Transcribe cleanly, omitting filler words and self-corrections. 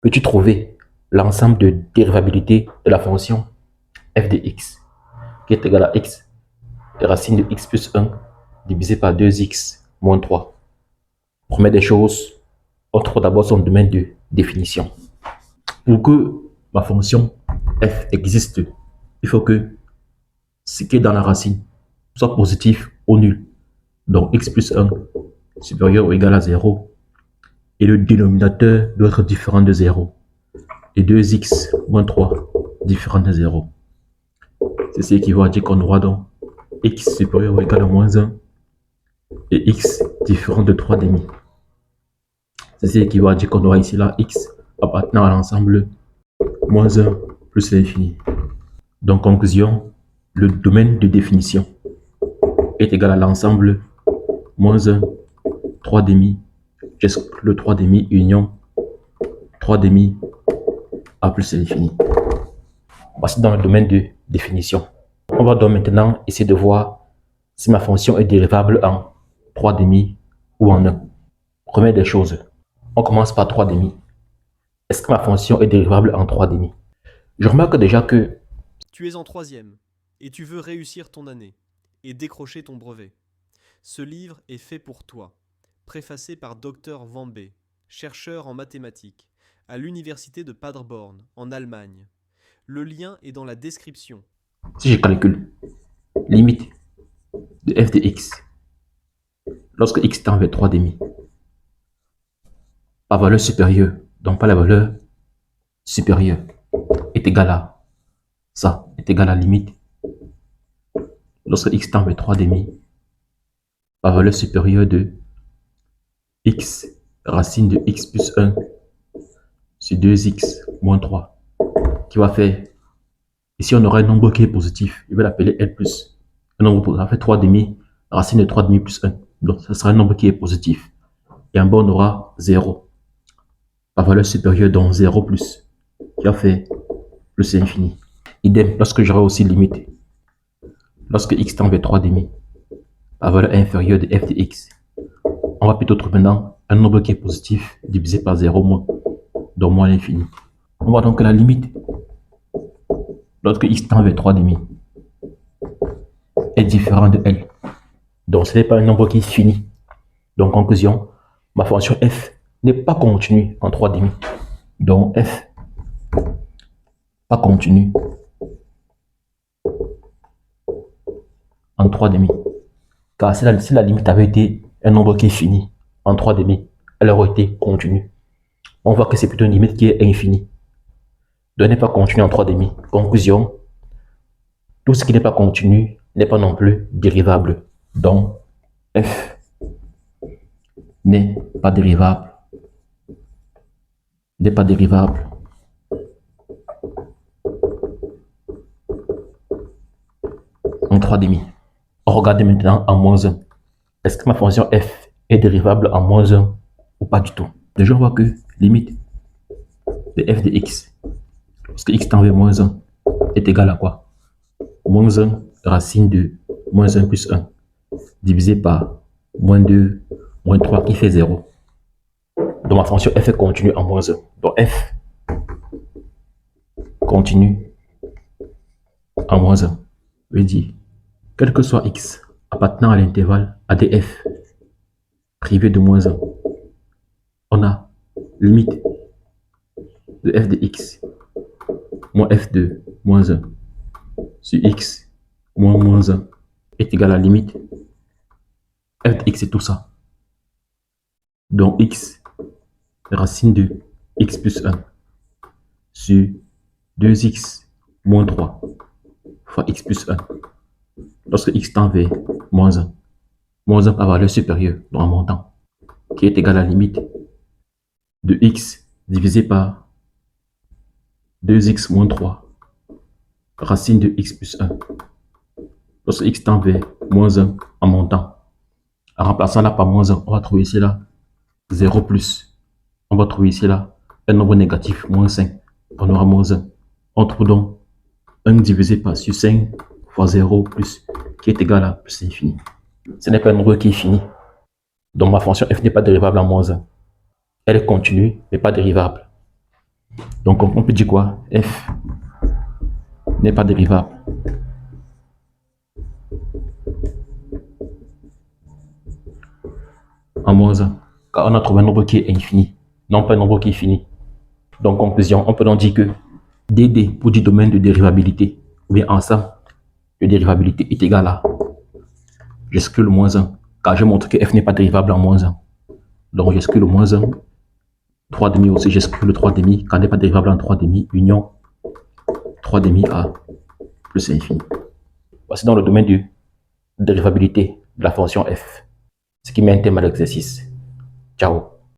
Peux-tu trouver l'ensemble de dérivabilité de la fonction f de x qui est égal à x racine de x plus 1 divisé par 2x moins 3. Première des choses, on trouve d'abord son domaine de définition. Pour que ma fonction f existe, il faut que ce qui est dans la racine soit positif ou nul. Donc x plus 1 supérieur ou égal à 0 et le dénominateur doit être différent de 0 et 2x moins 3 différent de 0. Ceci équivaut à dire qu'on aura donc x supérieur ou égal à moins 1 et x différent de 3 demi. Ceci équivaut à dire qu'on aura ici là x appartenant à l'ensemble moins 1 plus l'infini. Donc conclusion, le domaine de définition est égal à l'ensemble moins 1, 3 demi, le 3 demi union 3 demi a plus l'infini. Voici dans le domaine de définition. On va donc maintenant essayer de voir si ma fonction est dérivable en 3 demi ou en 1. Première des choses, on commence par 3 demi. Est-ce que ma fonction est dérivable en 3 demi? Je remarque déjà que tu es en troisième et tu veux réussir ton année et décrocher ton brevet. Ce livre est fait pour toi, préfacé par Dr Vambé, chercheur en mathématiques, à l'université de Paderborn, en Allemagne. Le lien est dans la description. si je calcule limite de f de x, lorsque x tend vers 3 demi, la valeur supérieure, donc pas la valeur supérieure, est égale à ça, est égal à limite. Lorsque x tend vers 3 demi, la valeur supérieure de x racine de x plus 1 sur 2x moins 3, qui va faire, ici on aura un nombre qui est positif, je vais l'appeler L+. Un nombre positif, ça fait 3 demi, racine de 3 demi plus 1. Donc ce sera un nombre qui est positif. Et en bas on aura 0. La valeur supérieure donc 0 plus, qui va faire plus l'infini. Idem, lorsque j'aurai aussi limite, lorsque x tend vers 3 demi, la valeur inférieure de f de x, on va plutôt trouver maintenant un nombre qui est positif divisé par 0 moins, donc moins l'infini. On voit donc que la limite, lorsque x tend vers 3 demi, est différent de L. Donc ce n'est pas un nombre qui est fini. Donc conclusion, ma fonction f n'est pas continue en 3 demi. Donc f pas continue en 3 demi. Car si la limite avait été un nombre qui est fini en 3 demi, elle aurait été continue. On voit que c'est plutôt une limite qui est infinie. Donc n'est pas continue en 3 demi. Conclusion, tout ce qui n'est pas continu n'est pas non plus dérivable. Donc f n'est pas dérivable. N'est pas dérivable. En 3 demi. On regarde maintenant en moins 1. Est-ce que ma fonction f est dérivable en moins 1 ou pas du tout? Déjà, on voit que limite de f de x, lorsque x tend vers moins 1, est égal à quoi? Moins 1 racine de moins 1 plus 1, divisé par moins 2, moins 3 qui fait 0. Donc ma fonction f est continue en moins 1. Donc f continue en moins 1 veut dire, quel que soit x appartenant à l'intervalle ADF privé de moins 1, on a limite de f de x moins f de moins 1 sur x moins moins 1 est égal à la limite f de x c'est tout ça. Donc x racine de x plus 1 sur 2x moins 3 fois x plus 1. Lorsque x tend vers moins 1, moins 1 par valeur supérieure, donc en montant, qui est égal à la limite de x divisé par 2x moins 3 racine de x plus 1. Lorsque x tend vers moins 1 en montant, en remplaçant là par moins 1, on va trouver ici là 0 plus. On va trouver ici là un nombre négatif, moins 5. On aura moins 1. On trouve donc 1 divisé par sur 5 fois 0 plus, qui est égal à plus l'infini. Ce n'est pas un nombre qui est fini. Donc ma fonction f n'est pas dérivable en moins 1. Elle est continue, mais pas dérivable. Donc on peut dire quoi? F n'est pas dérivable. En moins 1. Car on a trouvé un nombre qui est infini, non pas un nombre qui est fini. Donc conclusion, on peut donc dire que DD pour du domaine de dérivabilité, ou bien ensemble de dérivabilité est égal à, j'exclus le moins 1, car je montre que F n'est pas dérivable en moins 1. Donc j'exclus le moins 1, 3 demi aussi, j'exclus le 3 demi, car n'est pas dérivable en 3 demi, union 3 demi A plus infini. Voici dans le domaine de dérivabilité de la fonction F. Ce qui met un thème à l'exercice. Ciao.